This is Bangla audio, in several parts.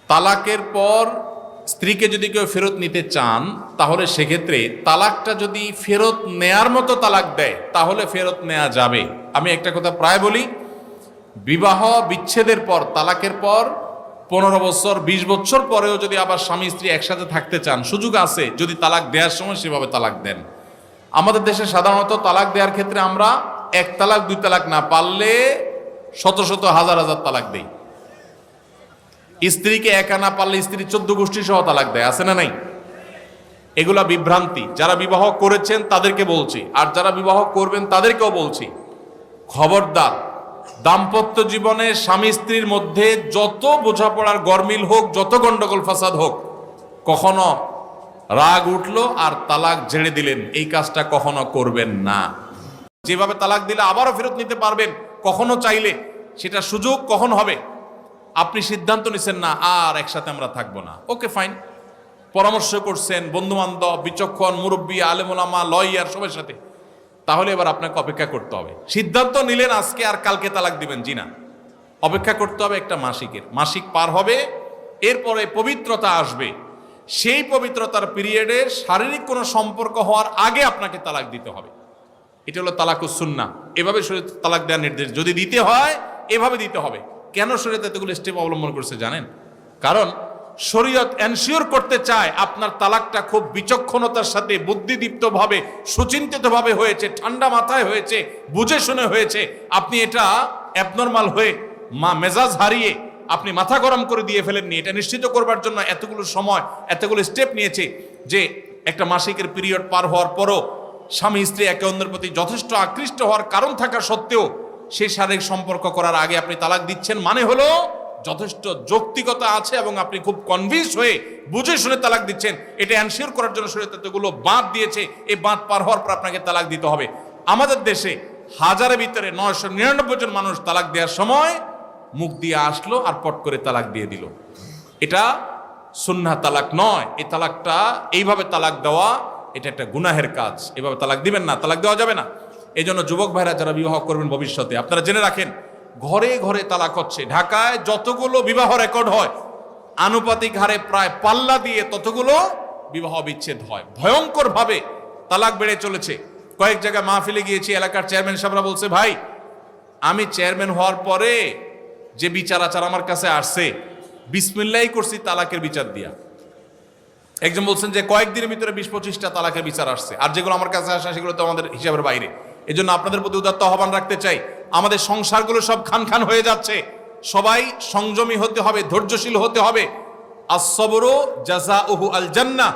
তালাকের পর স্ত্রীকে যদি কেউ ফেরত নিতে চান তাহলে সেক্ষেত্রে তালাকটা যদি ফেরত নেয়ার মতো তালাক দেয় তাহলে ফেরত নেওয়া যাবে। আমি একটা কথা প্রায় বলি, বিবাহ বিচ্ছেদের পর, তালাকের পর 15 বছর 20 বছর পরেও যদি আবার স্বামী স্ত্রী একসাথে থাকতে চান, সুযোগ আছে যদি তালাক দেওয়ার সময় সেভাবে তালাক দেন। আমাদের দেশে সাধারণত তালাক দেওয়ার ক্ষেত্রে আমরা 1 তালাক 2 তালাক না, পারলে শত শত হাজার হাজার তালাক দেই। স্ত্রীকে একা না পারলে স্ত্রী 14 গোষ্ঠী সহ তালাক দেয়, আছে না নাই? এগুলা বিভ্রান্তি। যারা বিবাহ করেছেন তাদেরকে বলছি, আর যারা বিবাহ করবেন তাদেরকেও বলছি, খবরদার, দাম্পত্য জীবনে স্বামী স্ত্রীর মধ্যে যত বোঝাপড়ার গরমিল হোক, যত গন্ডগোল ফাসাদ হোক, কখনো রাগ উঠলো আর তালাক ঝেড়ে দিলেন, এই কাজটা কখনো করবেন না। যেভাবে তালাক দিলে আবারও ফেরত নিতে পারবেন কখনো চাইলে, সেটা সুযোগ কখন হবে? আপনি সিদ্ধান্ত নিছেন না আর একসাথে আমরা থাকবো না, ওকে ফাইন, পরামর্শ করছেন বন্ধু বান্ধব, বিচক্ষণ মুরব্বী, আলেম ওলামা, লয়ার সবার সাথে, তাহলে এবার আপনাকে অপেক্ষা করতে হবে। সিদ্ধান্ত নিলেন আজকে আর কালকে তালাক দিবেন, জি না, অপেক্ষা করতে হবে একটা মাসিক পার হবে, এরপরে পবিত্রতা আসবে। সেই পবিত্রতার পিরিয়ডে শারীরিক কোনো সম্পর্ক হওয়ার আগে আপনাকে তালাক দিতে হবে। এটা হলো তালাকুস সুন্নাহ। এভাবে শরীয়ত তালাক দেওয়ার নির্দেশ, যদি দিতে হয় এভাবে দিতে হবে। কেন শরীয়ত এতগুলো স্টেপ অবলম্বন করছে জানেন? কারণ শরীয়ত এনশিওর করতে চায় আপনার তালাকটা খুব বিচক্ষণতার সাথে, বুদ্ধিদীপ্তভাবে, সুচিন্তিতভাবে হয়েছে, ঠান্ডা মাথায় হয়েছে, বুঝে শুনে হয়েছে। আপনি এটা অ্যাবনর্মাল হয়ে মেজাজ হারিয়ে আপনি মাথা গরম করে দিয়ে ফেলেননি। এটা নিশ্চিত করবার জন্য এতগুলো সময়, এতগুলো স্টেপ নিয়েছে যে একটা মাসিকের পিরিয়ড পার হওয়ার পরও স্বামী স্ত্রী একে অন্যের প্রতি যথেষ্ট আকৃষ্ট হওয়ার কারণ থাকা সত্ত্বেও সেই শারীরিক সম্পর্ক করার আগে আপনি তালাক দিচ্ছেন, মানে হলো যথেষ্ট যৌক্তিকতা আছে এবং আপনি খুব কনভিন্স হয়ে বুঝে শুনে তালাক দিচ্ছেন। এটা এনশিওর করার জন্য শরীয়ত এতগুলো বাঁধ দিয়েছে। এই বাঁধ পার হওয়ার পর আপনাকে তালাক দিতে হবে। আমাদের দেশে হাজারের ভিতরে 999 জন মানুষ তালাক দেওয়ার সময় মুখ দিয়ে আসলো আর পট করে তালাক দিয়ে দিল। এটা সুন্নাহ তালাক নয়। এই তালাকটা, এইভাবে তালাক দেওয়া, এটা একটা গুনাহের কাজ। এভাবে তালাক দিবেন না, তালাক দেওয়া যাবে না। এই জন্য যুবক ভাইরা যারা বিবাহ করবেন ভবিষ্যতে, আপনারা জেনে রাখেন, ঘরে ঘরে তালাক হচ্ছে। ঢাকায় যতগুলো বিবাহ রেকর্ড হয়, আনুপাতিক হারে প্রায় পাল্লা দিয়ে ততগুলো বিবাহ বিচ্ছেদ হয়। ভয়ঙ্কর ভাবে তালাক বেড়ে চলেছে। কয়েক জায়গায় মাহফিলে গিয়েছি, এলাকার চেয়ারম্যান সাহেবরা বলছে, ভাই আমি চেয়ারম্যান হওয়ার পরে যে বিচার আচার আমার কাছে আসছে, বিসমিল্লাহি করছি তালাকের বিচার দিয়া। একজন বলছেন যে কয়েকদিনের ভিতরে 20-25টা তালাকের বিচার আসছে, আর যেগুলো আমার কাছে আসে সেগুলো তো আমাদের হিসাবের বাইরে। এই জন্য আপনাদের প্রতি উদাত্ত আহ্বান রাখতে চাই, আমাদের সংসারগুলো সব খান খান হয়ে যাচ্ছে। সবাই সংযমী হতে হবে, ধৈর্যশীল হতে হবে। as-sabru জাযাউহু আল জান্নাহ,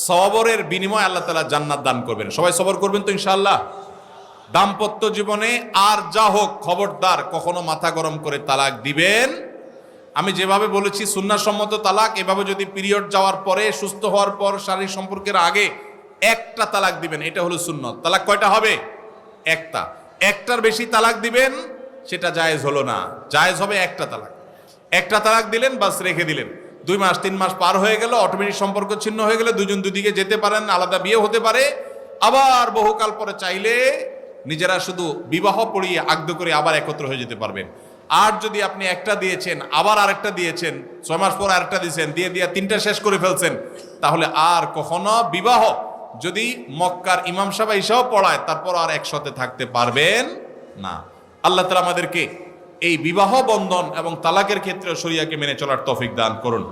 সবরের বিনিময়ে আল্লাহ তাআলা জান্নাত দান করবেন। সবাই সবর করবেন তো ইনশাআল্লাহ। দাম্পত্য জীবনে আর যা হোক, খবরদার কখনো মাথা গরম করে তালাক দিবেন। আমি যেভাবে বলেছি সুন্নাহসম্মত তালাক, এভাবে যদি পিরিয়ড যাওয়ার পরে, সুস্থ হওয়ার পর, শারীরিক সম্পর্কের আগে একটা তালাক দিবেন, এটা হলো সুন্নত। তালাক কয়টা হবে? একটা। একটার বেশি তালাক দিবেন সেটা জায়েজ হলো না, জায়েজ হবে একটা তালাক। একটা তালাক দিলেন, বাস রেখে দিলেন। 2 মাস 3 মাস পার হয়ে গেল, অটোমেটিক সম্পর্ক ছিন্ন হয়ে গেলে দুজন দুদিকে যেতে পারেন, আলাদা বিয়ে হতে পারে। আবার বহুকাল পরে চাইলে নিজেরা শুধু বিবাহ পড়িয়ে আগদ করে আবার একত্র হয়ে যেতে পারবেন। আর যদি আপনি একটা দিয়েছেন, আবার আরেকটা দিয়েছেন, 6 মাস পর আরেকটা দিয়েছেন, দিয়ে 3টা শেষ করে ফেলছেন, তাহলে আর কখনো বিবাহ যদি মক্কার ইমাম সাহেব এসেও পড়ায়, তারপর আর একসাথে থাকতে পারবেন না। আল্লাহ তাআলা আমাদেরকে এই বিবাহ বন্ধন এবং তালাকের ক্ষেত্রে শরিয়াকে মেনে চলার তৌফিক দান করুন।